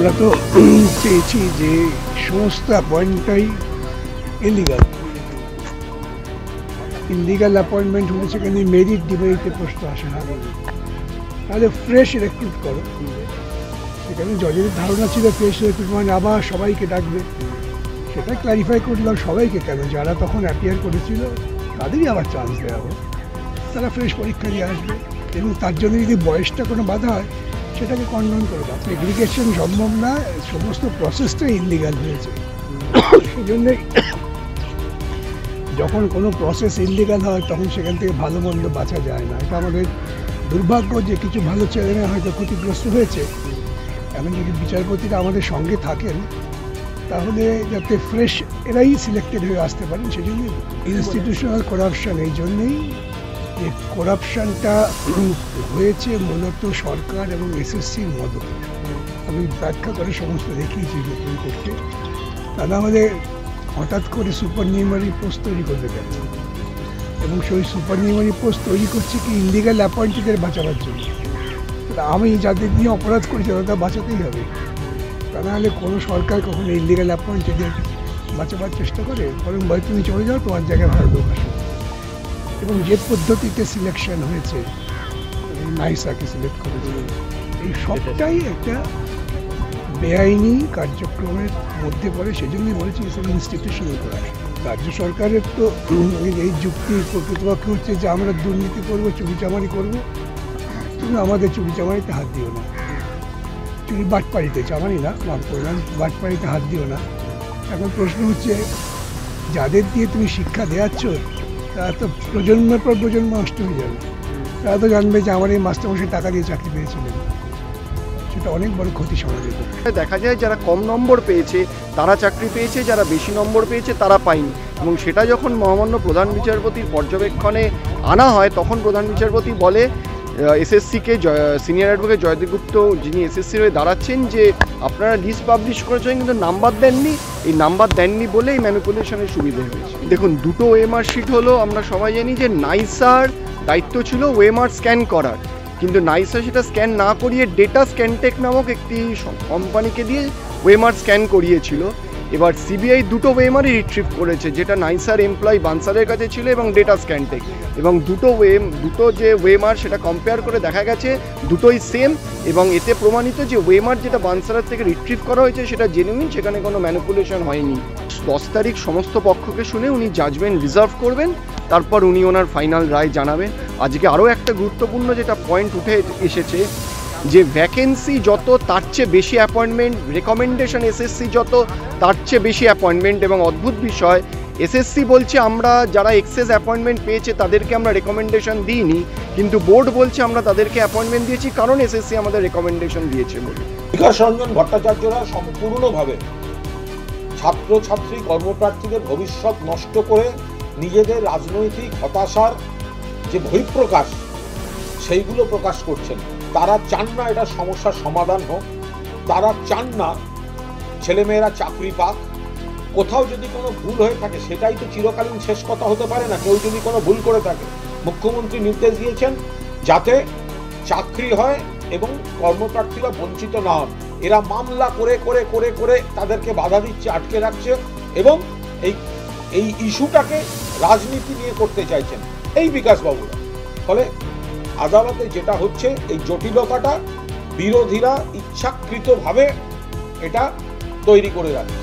আমরা তো চেয়েছি যে সমস্ত অ্যাপয়েন্টটাই ইলিগাল অ্যাপয়েন্টমেন্ট হলে সেখানে মেরিট ডিমেরিটে প্রশ্ন আসে না, তাহলে ফ্রেশ রিক্রুট করো। সেখানে জজের ধারণা ছিল ফ্রেশ রিক্রুট মানে আবার সবাইকে ডাকবে, সেটা ক্লারিফাই করলাম সবাইকে কেন, যারা তখন অ্যাপিয়ার করেছিল তাদেরই আবার চান্স দেওয়া হোক, তারা ফ্রেশ পরীক্ষা দিয়ে আসবে। এবং তার জন্য যদি বয়সটা কোনো বাধা হয় সেটাকে কন্ডন করে দাও। এগ্রিগেশন সম্ভব না, সমস্ত প্রসেসটাই ইলিগাল হয়েছে। সেই জন্যে যখন কোনো প্রসেস ইলিগাল হয় তখন সেখান থেকে ভালো মন্দ বাঁচা যায় না। এটা আমাদের দুর্ভাগ্য যে কিছু ভালো ছেলেমেয়ে হয়তো ক্ষতিগ্রস্ত হয়েছে। এখন যদি বিচারপতিরা আমাদের সঙ্গে থাকেন তাহলে যাতে ফ্রেশ এরাই সিলেক্টেড হয়ে আসতে পারেন, সেই জন্যই ইনস্টিটিউশনাল করাপশান। এই জন্যেই যে করাপশানটা হয়েছে মূলত সরকার এবং এসএসসির মদত। আমি ব্যাখ্যা করে সমস্ত দেখিয়েছি নতুন করতে। তারা আমাদের হঠাৎ করে সুপার নিউমারি পোস্ট তৈরি করতে গেল এবং সেই সুপার নিউমারি পোস্ট তৈরি করছে কি ইলিগাল অ্যাপয়েন্টেডদের বাঁচাবার জন্য। আমি যাদের নিয়ে অপরাধ করেছি তাদের বাঁচাতেই হবে, তা নাহলে কোনো সরকার কখনো ইলিগাল অ্যাপয়েন্টেডদের বাঁচাবার চেষ্টা করে, বরং বলে তুমি চলে যাও, তোমার জায়গায় ভালো লোক আসে। এবং যে পদ্ধতিতে সিলেকশন হয়েছে, নাইসাকে সিলেক্ট করেছে, এই সবটাই একটা বেআইনি কার্যক্রমের মধ্যে পড়ে। সেজন্যই বলেছি এসব ইনস্টিটিউশনাল করাপশন। রাজ্য সরকারের তো এই যুক্তি প্রকৃতপক্ষে হচ্ছে যে আমরা দুর্নীতি করবো, চুরিচামারি করবো, তুমি আমাদের চুরিচামারিতে হাত দিও না। চুরি বাটপাড়িতে, চামারি না, মাফ করলাম, বাটপাড়িতে হাত দিও না। এখন প্রশ্ন হচ্ছে যাদের দিয়ে তুমি শিক্ষা দেওয়াচ্ছ তারা তো প্রজন্মের পর প্রজন্ম নষ্ট হয়ে যাবে। তারা তো জানবে যে আমার এই মাস্টারমশাই টাকা দিয়ে চাকরি পেয়েছিলেন, সেটা অনেক বড় ক্ষতি সমাজের। দেখা যায় যারা কম নম্বর পেয়েছে তারা চাকরি পেয়েছে, যারা বেশি নম্বর পেয়েছে তারা পায়নি। এবং সেটা যখন মহামান্য প্রধান বিচারপতির পর্যবেক্ষণে আনা হয় তখন প্রধান বিচারপতি বলে এসএসসিকে, সিনিয়র অ্যাডভোকেট জয়দীপ গুপ্ত যিনি এসএসসির হয়ে দাঁড়াচ্ছেন, যে আপনারা লিস্ট পাবলিশ করেছেন কিন্তু নাম্বার দেননি, এই নাম্বার দেননি বলে এই ম্যানিপুলেশনের সুবিধে হয়েছে। দেখুন, দুটো ওএমআর শিট হলো, আমরা সবাই জানি যে নাইসার দায়িত্ব ছিল ওএমআর স্ক্যান করার, কিন্তু নাইসা সেটা স্ক্যান না করিয়ে ডেটা স্ক্যানটেক নামক একটি কোম্পানিকে দিয়ে ওএমআর স্ক্যান করিয়েছিল। এবার সিবিআই দুটো ওএমআরই রিট্রিভ করেছে, যেটা নাইসার এমপ্লয়ি বানসারের কাছে ছিল এবং ডেটা স্ক্যানটেক, এবং দুটো যে ওএমআর সেটা কম্পেয়ার করে দেখা গেছে দুটোই সেম। এবং এতে প্রমাণিত যে ওএমআর যেটা বানসারের থেকে রিট্রিভ করা হয়েছে সেটা জেনুইন, সেখানে কোনো ম্যানিপুলেশন হয়নি। 10 তারিখ সমস্ত পক্ষকে শুনে উনি জাজমেন্ট রিজার্ভ করবেন, তারপর উনি ওনার ফাইনাল রায় জানাবেন। আজকে আরও একটা গুরুত্বপূর্ণ যেটা পয়েন্ট উঠে এসেছে যে ভ্যাকেন্সি যত তার চেয়ে বেশি অ্যাপয়েন্টমেন্ট, রেকমেন্ডেশন এসএসসি যত তার চেয়ে বেশি অ্যাপয়েন্টমেন্ট। এবং অদ্ভুত বিষয়, এসএসসি বলছে আমরা যারা এক্সেস অ্যাপয়েন্টমেন্ট পেয়েছে তাদেরকে আমরা রেকমেন্ডেশন দিইনি, কিন্তু বোর্ড বলছে আমরা তাদেরকে অ্যাপয়েন্টমেন্ট দিয়েছি কারণ এসএসসি আমাদের রেকমেন্ডেশন দিয়েছে বলে। বিকাশ রঞ্জন ভট্টাচার্যরা সম্পূর্ণভাবে ছাত্রছাত্রী কর্মপ্রার্থীদের ভবিষ্যৎ নষ্ট করে নিজেদের রাজনৈতিক হতাশার যে বহিঃপ্রকাশ সেইগুলো প্রকাশ করছেন। তারা চান না এটা সমস্যার সমাধান হোক, তারা চান না ছেলেমেয়েরা চাকরি পাক। কোথাও যদি কোনো ভুল হয়ে থাকে সেটাই তো চিরকালীন শেষ কথা হতে পারে না। কেউ যদি কোনো ভুল করে থাকে, মুখ্যমন্ত্রী নির্দেশ দিয়েছেন যাতে চাকরি হয় এবং কর্মপ্রার্থীরা বঞ্চিত না হন। এরা মামলা করে করে করে করে তাদেরকে বাধা দিচ্ছে, আটকে রাখছে এবং এই ইস্যুটাকে রাজনীতি নিয়ে করতে চাইছেন এই বিকাশবাবুরা। ফলে আদালতে যেটা হচ্ছে, এই জটিলতাটা বিরোধীরা ইচ্ছাকৃতভাবে এটা তৈরি করে রাখছে।